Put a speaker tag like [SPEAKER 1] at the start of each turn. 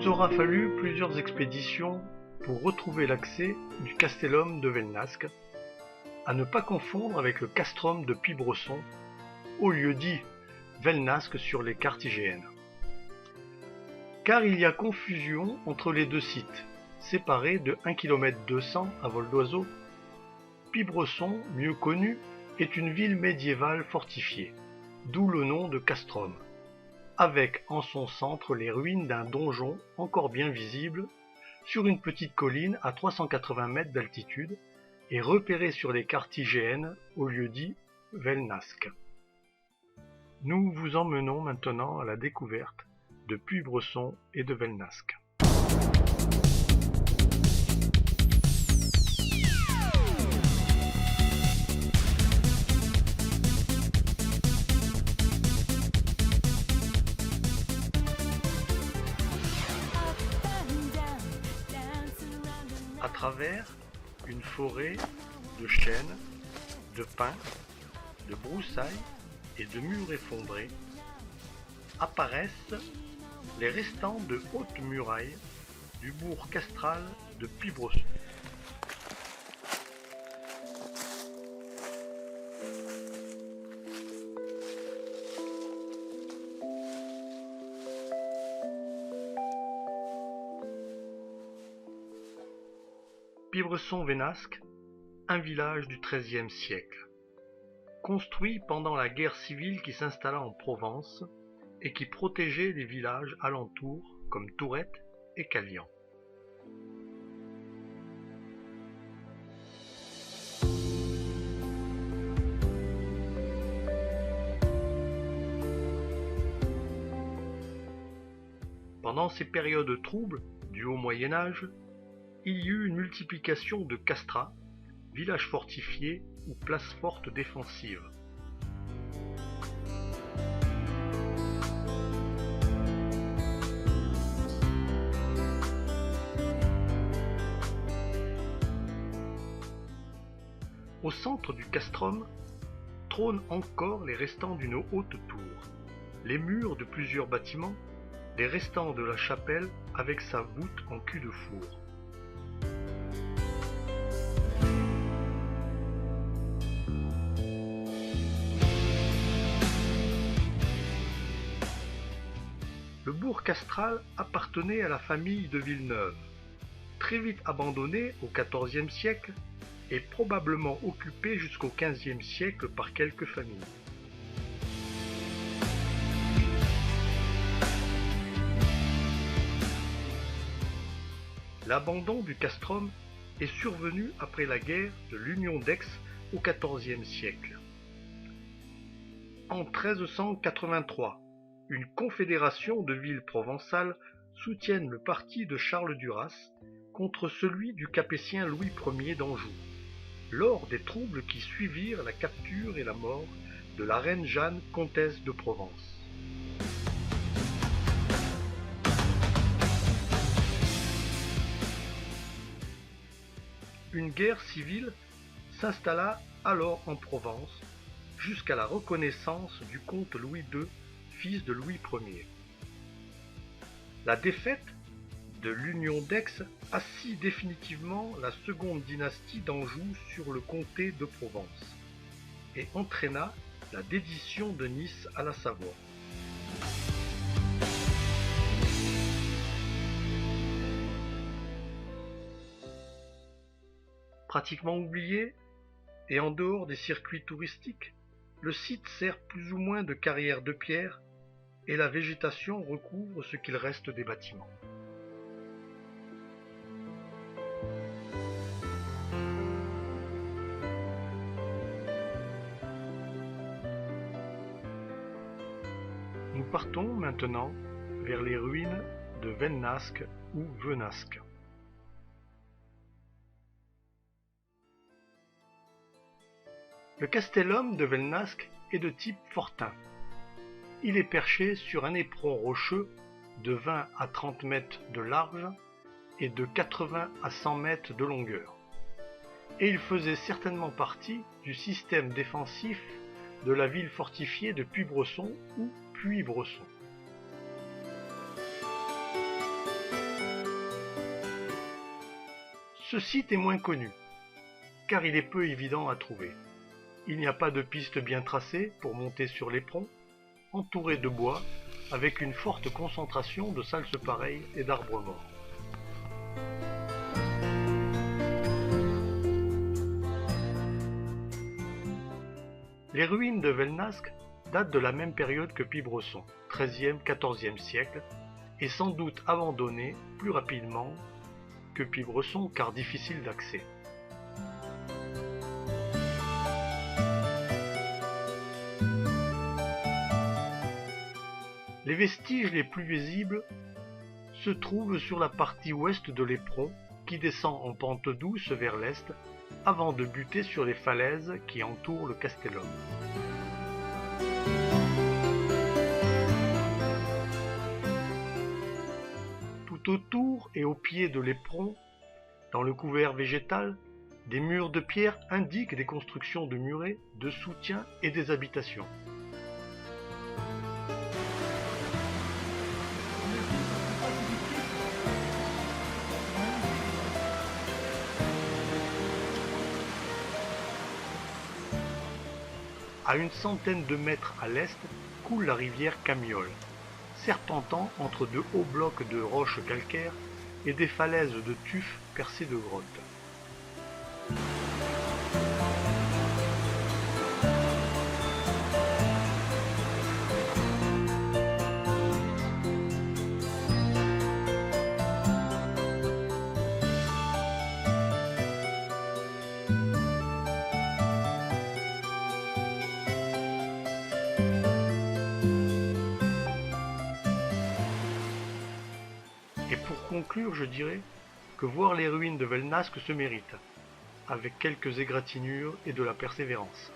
[SPEAKER 1] nous aura fallu plusieurs expéditions pour retrouver l'accès du Castellum de Velnasque, à ne pas confondre avec le castrum de Pibresson, au lieu dit Velnasque sur les cartes IGN. Car il y a confusion entre les deux sites, séparés de 1 km 200 à vol d'oiseau. Pibresson, mieux connu, est une ville médiévale fortifiée, d'où le nom de castrum, avec en son centre les ruines d'un donjon encore bien visible sur une petite colline à 380 mètres d'altitude et repéré sur les cartes IGN au lieu dit Velnasque. Nous vous emmenons maintenant à la découverte de Pibresson et de Velnasque. À travers une forêt de chênes, de pins, de broussailles et de murs effondrés, apparaissent les restants de hautes murailles du bourg castral de Pibresson. Pibresson-Velnasque, un village du XIIIe siècle, construit pendant la guerre civile qui s'installa en Provence et qui protégeait les villages alentours comme Tourette et Callian. Pendant ces périodes troubles du Haut Moyen Âge, il y eut une multiplication de castrats, villages fortifiés ou places fortes défensives. Au centre du castrum trônent encore les restants d'une haute tour, les murs de plusieurs bâtiments, les restants de la chapelle avec sa voûte en cul de four. Le bourg castral appartenait à la famille de Villeneuve, très vite abandonné au XIVe siècle et probablement occupé jusqu'au XVe siècle par quelques familles. L'abandon du castrum est survenu après la guerre de l'Union d'Aix au XIVe siècle. En 1383, une confédération de villes provençales soutiennent le parti de Charles Duras contre celui du capétien Louis Ier d'Anjou, lors des troubles qui suivirent la capture et la mort de la reine Jeanne, comtesse de Provence. Une guerre civile s'installa alors en Provence jusqu'à la reconnaissance du comte Louis II, fils de Louis Ier. La défaite de l'Union d'Aix assit définitivement la seconde dynastie d'Anjou sur le comté de Provence et entraîna la dédition de Nice à la Savoie. Pratiquement oublié et en dehors des circuits touristiques, le site sert plus ou moins de carrière de pierre et la végétation recouvre ce qu'il reste des bâtiments. Nous partons maintenant vers les ruines de Velnasque ou Venasque. Le castellum de Velnasque est de type fortin. Il est perché sur un éperon rocheux de 20 à 30 mètres de large et de 80 à 100 mètres de longueur. Et il faisait certainement partie du système défensif de la ville fortifiée de Pibresson ou Puybresson. Ce site est moins connu, car il est peu évident à trouver. Il n'y a pas de piste bien tracée pour monter sur l'éperon, entouré de bois, avec une forte concentration de salses-pareilles et d'arbres morts. Les ruines de Velnasque datent de la même période que Pibresson, XIIIe-XIVe siècle, et sans doute abandonnées plus rapidement que Pibresson car difficile d'accès. Les vestiges les plus visibles se trouvent sur la partie ouest de l'éperon qui descend en pente douce vers l'est avant de buter sur les falaises qui entourent le castellum. Tout autour et au pied de l'éperon, dans le couvert végétal, des murs de pierre indiquent des constructions de murets, de soutien et des habitations. À une centaine de mètres à l'est coule la rivière Camiole, serpentant entre de hauts blocs de roches calcaires et des falaises de tufs percées de grottes. Et pour conclure, je dirais que voir les ruines de Velnasque se mérite, avec quelques égratignures et de la persévérance.